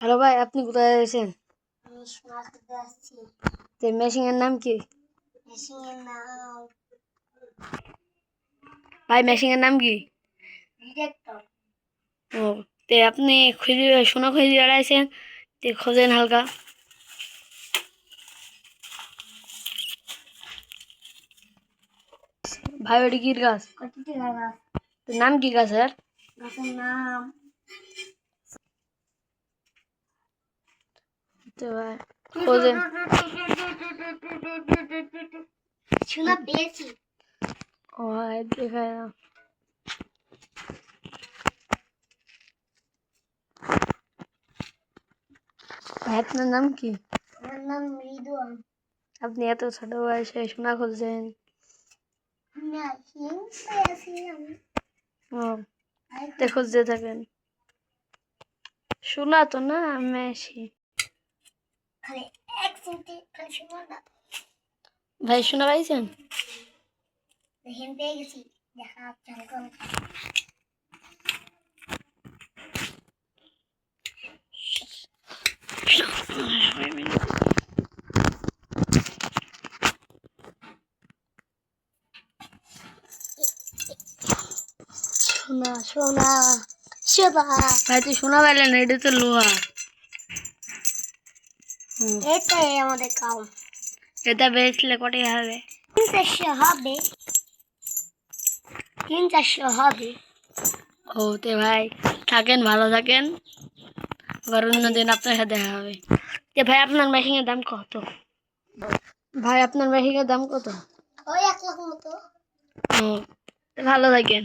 Hello ভাই, আপনি কোথায় আছেন? আমি মাছ ধরতে আসছি। তো মেশিনের নাম কি? মেশিনের নাম ভাই মেশিনের নাম কি? ডিটেক্টর। ও, তে আপনি খুঁজে সোনা খুঁজে বেড়াইছেন, তে খোঁজেন হালকা। ভাই ওটি কি গাছ? কতটি গাছ? তো নাম কি গাছের? গাছের নাম তো ভাই খোঁজেন। শোনা পেয়েছি। ও ভাই দেখায় না। ভাই আপনার নাম কি? আমার নাম রিদওয়ান। আপনি এত ছোট বয়সে সোনা খুঁজছেন? মেশিন পেয়েছি আমি। ও, তে খুঁজতে থাকেন। সোনা তো না, মেশিন। খালি এক সেন্টি খালি শোনা না। ভাই সোনা পাইছেন? দেখেন পেয়ে গেছি। দেখা যাচ্ছে হালকা হালকা। সোনা সোনা। সোনা। ভাই তুই সোনা পাইলেন না, এটা তো লোহা। এটাই আমাদের কাম। এটা বেচলে কত হবে? 300-400 হবে। 300-400 হবে। ও তে ভাই থাকেন, ভালো থাকেন, আবার অন্যদিন আপনার সাথে দেখা হবে। তে ভাই আপনার মেশিনের দাম কত? ভাই আপনার মেশিনের দাম কত? ওই 1 লাখ মতো। ও, তে ভালো থাকেন।